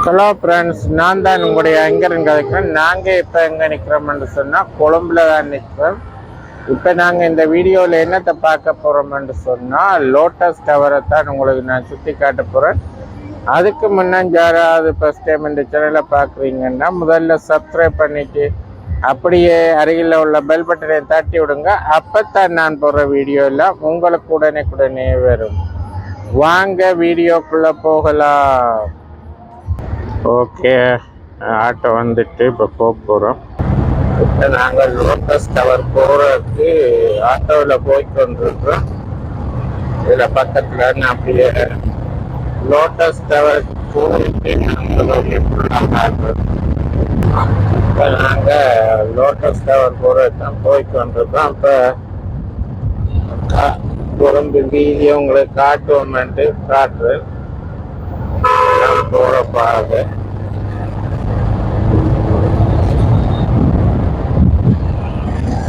Hello friends, நான் தான் உங்களுடைய எங்கேருந்து கதைக்கிறேன். நாங்கள் இப்போ எங்கே நிற்கிறோம்னு சொன்னால் கொழும்புல தான் நிற்கிறோம். இப்போ நாங்கள் இந்த வீடியோவில் என்னத்தை பார்க்க போகிறோம்னு சொன்னால் லோட்டஸ் டவரை தான் உங்களுக்கு நான் சுற்றி காட்ட போகிறேன். அதுக்கு முன்னே யாராவது ஃபஸ்ட் டைம் இந்த சேனலை பார்க்குறீங்கன்னா முதல்ல சப்ஸ்கிரைப் பண்ணிவிட்டு அப்படியே அருகில் உள்ள பெல் பட்டனை தட்டி விடுங்க. அப்போ தான் நான் போடுற வீடியோவில் உங்களுக்கு உடனே வரும். வாங்க வீடியோக்குள்ளே போகலாம். ஓகே, ஆட்டோ வந்துட்டு இப்போ போகிறோம். இப்போ நாங்கள் லோட்டஸ் டவர் போகிறதுக்கு ஆட்டோவில் போய்கொண்டிருக்கிறோம். இதில் பக்கத்தில் நான் அப்படியே லோட்டஸ் டவருக்கு போயிட்டு இப்போ நாங்கள் லோட்டஸ் டவர் போகிறதுக்கு தான் போய்கொண்டிருக்கோம். இப்போ கொழும்பு வீதியை உங்களுக்கு காட்டுவோம்ட்டு காட்டுறேன். போற பாருங்க,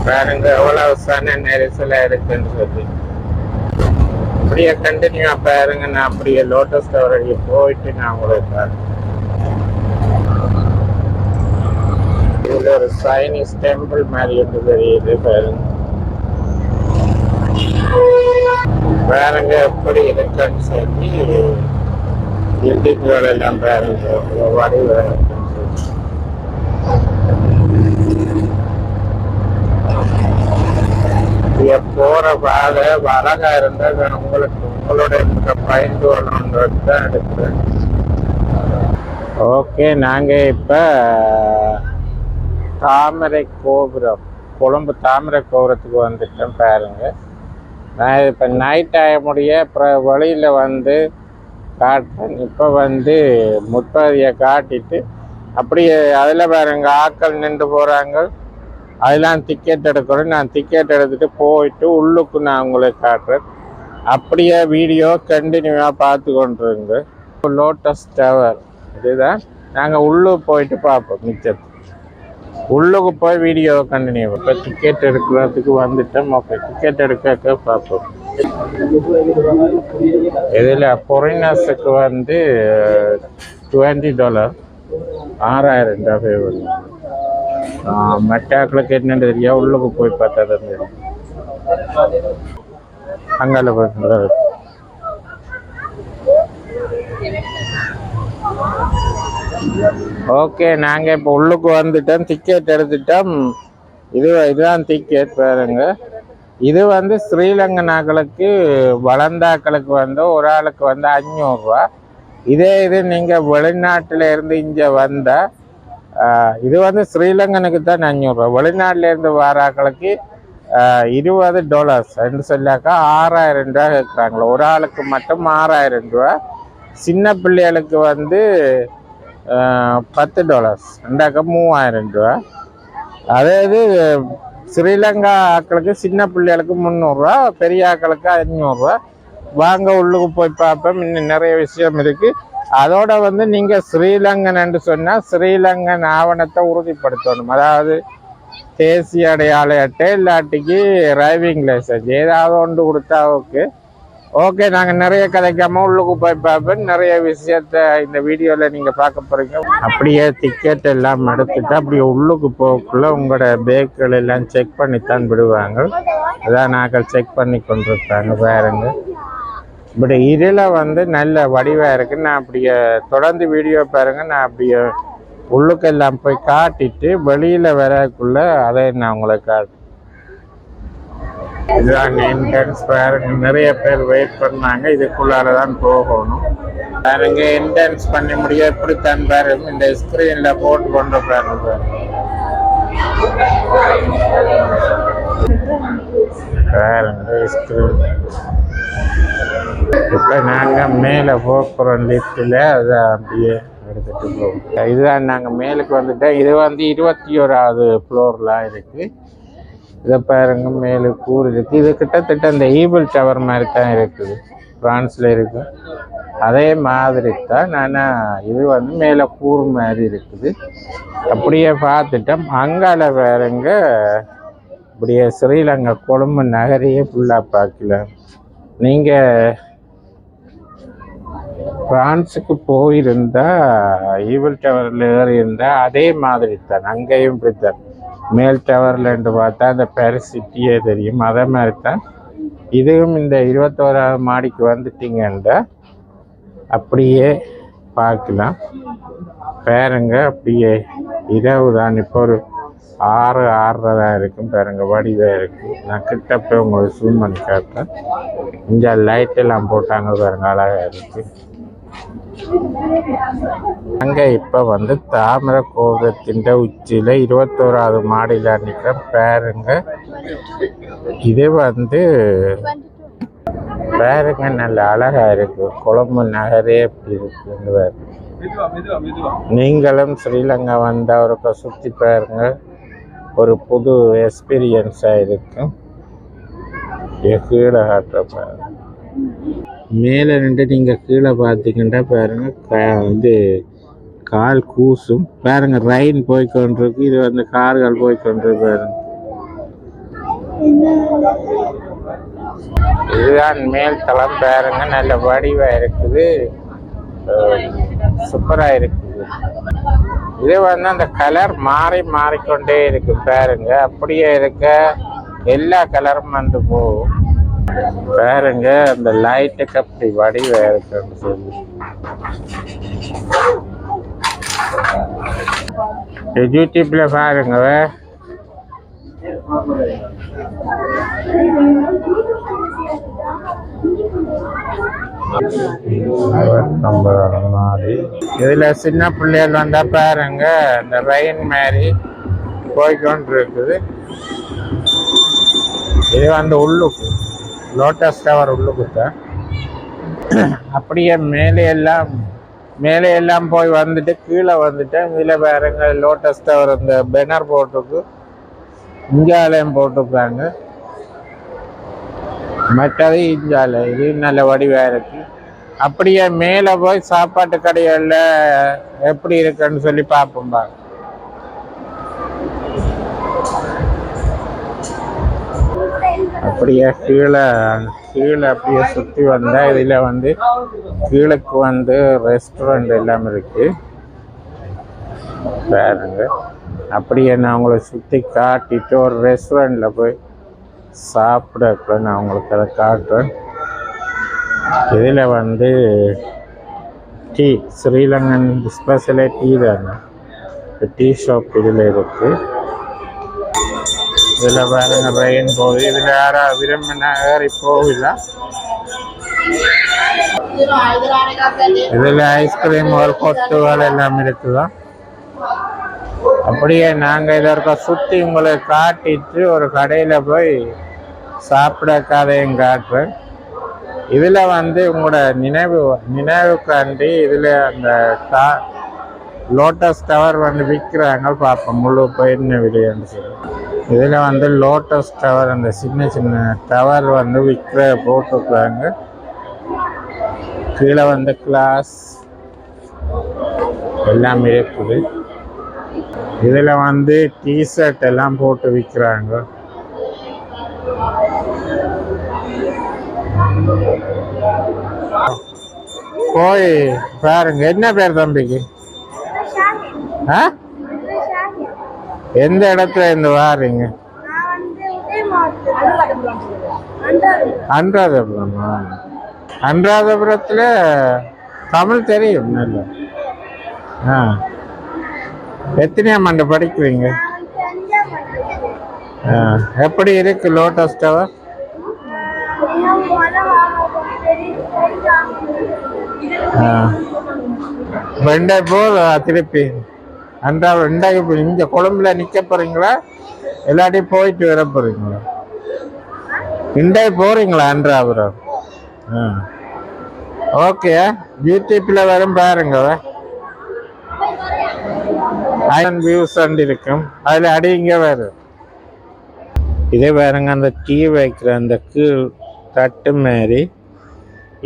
பாருங்க எவ்வளவு சன நெரிசலா இருக்குன்னு சொல்லி. அப்படியே கண்டினியூவா பாருங்க. நான் அப்படியே லோட்டஸ் டவர் போயிட்டு நான் உங்களுக்கு பாருங்க. இது ஒரு சைனீஸ் டெம்பிள் மாதிரி இருந்து தெரியுது. பாருங்க பாருங்க எப்படி இருக்குன்னு சொல்லி. பில்டிங்குகள் எல்லாம் பாருங்க வடிவ போற பாதை அழகா இருந்தால் உங்களுக்கு உங்களோட பயந்து வரணுன்றது தான் எடுக்கிறேன். ஓகே, நாங்கள் இப்போ தாமரை கோபுரம், கொழும்பு தாமரை கோபுரத்துக்கு வந்துட்டோம். பாருங்க, நான் இப்போ நைட் ஆக முடிய அப்புறம் வழியில் வந்து காட்டுறேன். இப்போ வந்து முற்பதியை காட்டிட்டு அப்படியே அதில் பாருங்க ஆட்கள் நின்று போகிறாங்க. அதெல்லாம் டிக்கெட் எடுக்கிறேன். நான் டிக்கெட் எடுத்துகிட்டு போயிட்டு உள்ளுக்கு நான் உங்களுக்கு காட்டுறேன். அப்படியே வீடியோ கண்டினியூவாக பார்த்து கொண்டுருங்க. லோட்டஸ் டவர் இதுதான். நாங்கள் உள்ளுக்கு போயிட்டு பார்ப்போம். மிச்சத்து உள்ளுக்கு போய் வீடியோ கண்டினியூ. இப்போ டிக்கெட் எடுக்கிறதுக்கு வந்துட்டோம். ஓகே, டிக்கெட் எடுக்க பார்ப்போம். இதில் ஃபாரினர்ஸுக்கு வந்து $20, $6,000 வரும். மெட்டாக்களுக்கு என்னென்னு தெரியா, உள்ளுக்கு போய் பார்த்தா தான் தெரியும். அங்கால போய் ஓகே, நாங்கள் இப்போ உள்ளுக்கு வந்துட்டோம். டிக்கெட் எடுத்துட்டோம். இதுதான் டிக்கெட். பாருங்க, இது வந்து ஸ்ரீலங்கனாக்களுக்கு வளர்ந்தாக்களுக்கு வந்து ஒரு ஆளுக்கு வந்து $500. இது நீங்கள் வெளிநாட்டில் இருந்து இங்கே வந்தால் இது வந்து ஸ்ரீலங்கனுக்கு தான் $500. வெளிநாட்டில் இருந்து வாராக்களுக்கு $20 என்று சொல்லாக்கா $6,000 கேட்குறாங்களோ. ஒரு ஆளுக்கு மட்டும் $6,000. சின்ன பிள்ளைகளுக்கு வந்து $10 ரெண்டாக்கா $3,000. அதாவது ஸ்ரீலங்கா ஆக்களுக்கு சின்ன பிள்ளைகளுக்கு $300, பெரிய ஆக்களுக்கு $500. வாங்க உள்ளுக்கு போய் பார்ப்போம். இன்னும் நிறைய விஷயம் இருக்கு. அதோட வந்து நீங்க ஸ்ரீலங்கன் என்று சொன்னா ஸ்ரீலங்கன் ஆவணத்தை உறுதிப்படுத்தணும். அதாவது தேசிய அடையாள அட்டை இல்லாட்டிக்கு டிரைவிங் லைசன்ஸ் ஏதாவது ஒன்று கொடுத்தா ஓகே. ஓகே, நாங்கள் நிறைய கதைக்காம உள்ளுக்கு போய் பார்ப்போம். நிறைய விஷயத்த இந்த வீடியோவில் நீங்கள் பார்க்க போகிறீங்க. அப்படியே டிக்கெட் எல்லாம் எடுத்துட்டு அப்படியே உள்ளுக்கு போகக்குள்ள உங்களோட பேக்குகள் எல்லாம் செக் பண்ணித்தான் விடுவாங்க. அதான் நாங்கள் செக் பண்ணி கொண்டிருக்காங்க. பாருங்க, இப்படி இதில் வந்து நல்ல வடிவாக இருக்குது. நான் அப்படியே தொடர்ந்து வீடியோ பாருங்கள். நான் அப்படியே உள்ளுக்கெல்லாம் போய் காட்டிட்டு வெளியில் வரக்குள்ள அதை நான் உங்களை காட்டு. இதுதான் என்ட்ரன்ஸ். பாருங்க, நிறைய பேர் வெயிட் பண்ணாங்க. இதுக்குள்ளார தான் போகணும். பாருங்க, என்ட்ரன்ஸ் பண்ணி முடிய எப்படித்தான் பாருங்க இந்த ஸ்கிரீன்ல போட்டு கொண்டு பாருங்க. பாருங்க ஸ்கிரீன். இப்போ நாங்கள் மேலே போகிறோம் லிஃப்டில். அதை அப்படியே எடுத்துகிட்டு போவோம். இதுதான் நாங்கள் மேலுக்கு வந்துட்டோம். இது வந்து 21வது ஃப்ளோர்லாம் இருக்குது. இதை பாருங்க, மேலே கூறு இருக்குது. இது கிட்டத்தட்ட இந்த ஈபிள் டவர் மாதிரி தான் இருக்குது. பிரான்ஸில் இருக்குது. அதே மாதிரி தான். ஆனால் இது வந்து மேலே கூறு மாதிரி இருக்குது. அப்படியே பார்த்துட்டோம். அங்கால பாருங்க, இப்படியே ஸ்ரீலங்கா கொழும்பு நகரையே ஃபுல்லாக பார்க்கலாம். நீங்கள் பிரான்ஸுக்கு போயிருந்தா ஈவில் டவரில் ஏறி இருந்தா அதே மாதிரி தான், அங்கேயும் இப்படித்தான் மேல் டவரில் என்று பார்த்தா அந்த பாரிஸ் சிட்டியே தெரியும். அதே மாதிரி தான் இதுவும். இந்த 21ஆவது மாடிக்கு வந்துட்டீங்கன்ற அப்படியே பார்க்கலாம். பாருங்க, அப்படியே இரவு தான். இப்போ ஒரு 6:30 தான் இருக்கும். பாருங்க, வடிவாக இருக்கு. நான் கிட்ட போய் உங்களுக்கு ஜூம் பண்ணி காட்டுறேன். இங்கே லைட் எல்லாம் போட்டாங்க பாருங்க, அழகா இருக்கு. அங்கே இப்போ வந்து தாமிர கோபுரத்தின் உச்சியில் 21ஆவது மாடியில் நிற்கிறேன். பாருங்க, இது வந்து பாருங்க நல்ல அழகா இருக்கு. கொழும்பு நகரே எப்படி இருக்கு. நீங்களும் ஸ்ரீலங்கா வந்தால் ஒருக்க சுற்றி பாருங்க, ஒரு புது எக்ஸ்பீரியன்ஸாக இருக்கும். கீழே காட்டுற பாருங்க, மேலே நின்று நீங்கள் கீழே பார்த்தீங்கன்னா பாருங்க, இது கால் கூசும். பாருங்க, ரயின் போய்கொண்டிருக்கு. இது வந்து கார்கள் போய்கொண்டிருக்கு பாருங்க. இதுதான் மேல் தளம். பாருங்க, நல்ல வடிவா இருக்குது, சூப்பரா இருக்குது. இது வந்து அந்த கலர் மாறிக்கொண்டே இருக்கு பாருங்க. அப்படியே இருக்க எல்லா கலரும் வந்து போகும் பாருங்க. அந்த லைட்டுக்கு அப்படி வடிவா இருக்குன்னு சொல்லி யூடியூப்ல பாருங்க. 59 மாடி. இதுல சின்ன பிள்ளைகள் வந்தா பாருங்க, இந்த ரயின் மாதிரி போய்கொண்டு இருக்குது. இது வந்து உள்ளுக்கு லோட்டஸ் டவர் உள்ளுக்கு தான். அப்படியே மேலே எல்லாம் போய் வந்துட்டு கீழே வந்துட்டேன். இதில் பாருங்க, லோட்டஸ் டவர் இந்த பேனர் போட்டுருக்கு, இஞ்சாலையும் போட்டுருக்காங்க. மற்றது இஞ்சாலை, இது நல்ல வடிவாக இருக்கு. அப்படியே மேலே போய் சாப்பாட்டு கடைகளில் எப்படி இருக்குன்னு சொல்லி பார்ப்போம். அப்படியே கீழே அப்படியே சுற்றி வந்தால் இதில் வந்து கீழக்கு வந்து ரெஸ்டாரண்ட் எல்லாம் இருக்கு பாருங்க. அப்படியே நான் உங்களை சுற்றி காட்டிட்டு ஒரு ரெஸ்டாரண்ட்டில் போய் சாப்பிடக்குள்ள நான் உங்களுக்கு அதை காட்டுறேன். இதில் வந்து டீ, ஸ்ரீலங்கன் ஸ்பெஷலே டீ தாங்க. டீ ஷாப் இதில் இருக்குது. இதில் பாருங்க, ரெயின் போகுது. இதில் யாராவது விரும்பினா ஏறி போகலாம். இதில் ஐஸ்கிரீம்கள், கொத்துகள் எல்லாம் இருக்குதான். அப்படியே நாங்கள் இதற்கு சுற்றி உங்களை காட்டிட்டு ஒரு கடையில் போய் சாப்பிட கதையும் காட்டுறேன். இதில் வந்து உங்களோட நினைவுக்காண்டி இதில் அந்த லோட்டஸ் டவர் வந்து விற்கிறாங்க. பார்ப்போம் முழு என்ன விலைன்னு சொல்லி. இதில் வந்து லோட்டஸ் டவர், அந்த சின்ன டவர் வந்து விற்கிற போட்டுருக்குறாங்க. கீழே வந்து கிளாஸ் எல்லாம் இருக்குது. இதில் வந்து டிஷர்ட் எல்லாம் போட்டு விற்கிறாங்க. போய் பாருங்க. என்ன பேர் தம்பிக்கு? எந்த இடத்துல இருந்து வாரீங்க? அனுராதபுரமா? அனுராதபுரத்துல தமிழ் தெரியும் நல்ல. எத்தனையாம் ஆண்டு படிக்கிறீங்க? எப்படி இருக்கு லோட்டஸ் டவர்? ரெண்டே போல் திருப்பி ரெண்டாவது இங்க கொழும்புல நிக்க போறீங்களா, எல்லாத்தையும் போயிட்டு வர போறீங்களா? இண்டே போறீங்களா அன்றாபுரம்? ஓகே, யூடியூப்ல வரும் பாருங்க. ஐலண்ட் வியூஸ் இருக்கும், அதுல அடிங்க வரும். இதே பாருங்க, அந்த டீ வைக்கிற அந்த கீழ் தட்டு மாதிரி.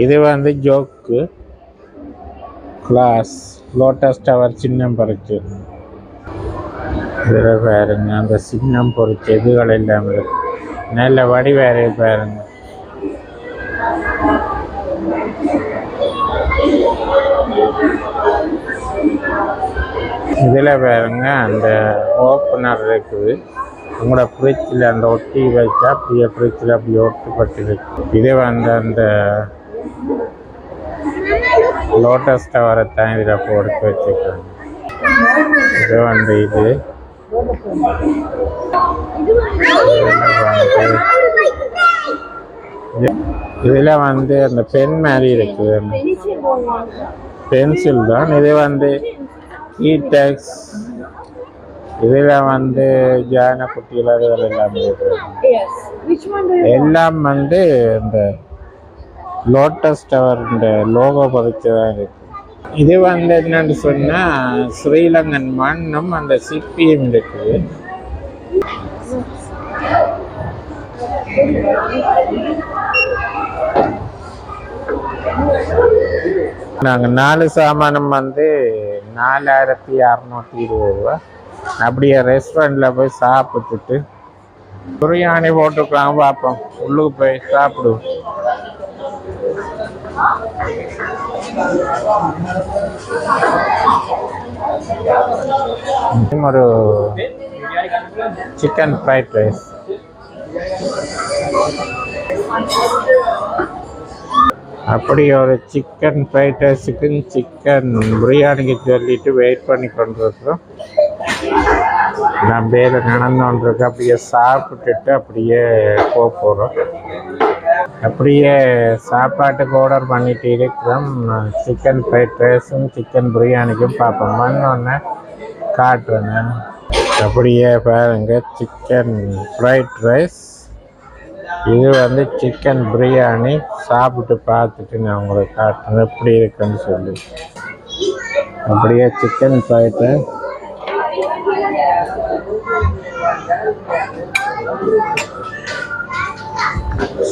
இது வந்து ஜோக்கு கிளாஸ் லோட்டஸ் டவர் சின்னம் பொறிச்சு. இதில் பாருங்க, அந்த சின்னம் பொறிச்சு இதுகள் எல்லாம் இருக்கு. நல்ல வடிவேறு பாருங்க. இதில் பாருங்க அந்த ஓப்பனர் இருக்குது. உங்களோட ஃப்ரிட்ஜில் அந்த ஒட்டி வச்சா அப்படியே ஃப்ரிட்ஜில் அப்படி ஒட்டுப்பட்டிருக்கு. இதே வந்து அந்த லோட்டஸ் டவரை தான் இதில் போட்டு வச்சுருக்காங்க. இது வந்து இதில் வந்து அந்த பென் மாதிரி இருக்குது, பென்சில் தான். இது வந்து ஈடெக்ஸ், இதில் வந்து ஜான குட்டியில் அதுகள் எல்லாம் எல்லாம் வந்து இந்த லோட்டஸ் டவர் இந்த லோகோ பதிச்சு தான் இருக்கு. இது வந்து என்னன்னு சொன்னால் ஸ்ரீலங்கன் மண்ணும் அந்த சிப்பியும் இருக்குது. நாங்கள் 4 சாமானம் வந்து 4620 ரூபா. அப்படியே ரெஸ்டாரண்ட்டில் போய் சாப்பிட்டுட்டு பிரியாணி போட்டுக்கலாம் பார்ப்போம். உள்ளுக்கு போய் சாப்பிடுவோம். ஒரு சிக்கன் ஃப்ரைட் ரைஸ். அப்படி ஒரு சிக்கன் ஃப்ரைட் ரைஸுக்கு சிக்கன் பிரியாணிக்கு சொல்லிட்டு வெயிட் பண்ணி கொண்டிருக்கிறோம். நான் பேர் நடந்து கொண்டிருக்கேன். அப்படியே சாப்பிட்டுட்டு அப்படியே போகிறோம். அப்படியே சாப்பாட்டுக்கு ஆர்டர் பண்ணிட்டு இருக்கிறோம். சிக்கன் ஃப்ரைட் ரைஸும் சிக்கன் பிரியாணிக்கும் பார்ப்போம். வந்தோடனே காட்டுறேன். அப்படியே பாருங்க, சிக்கன் ஃப்ரைட் ரைஸ், இது வந்து சிக்கன் பிரியாணி. சாப்பிட்டு பார்த்துட்டு நான் உங்களுக்கு காட்டுறேன் எப்படி இருக்குன்னு சொல்லி. அப்படியே சிக்கன் ஃப்ரைட் ரைஸ்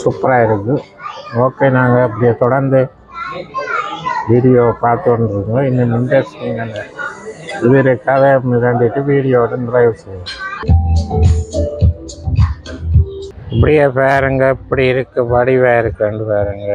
சூப்பராக இருக்குது. ஓகே, நாங்கள் அப்படியே தொடர்ந்து வீடியோ பார்த்துருக்கோம். இன்னும் இன்ட்ரெஸ்டிங்கான இது கதை ரெண்டுட்டு வீடியோட நிறைவு செய்யும். இப்படியே பாருங்க, இப்படி இருக்கு, வடிவாக இருக்குன்னு பாருங்க.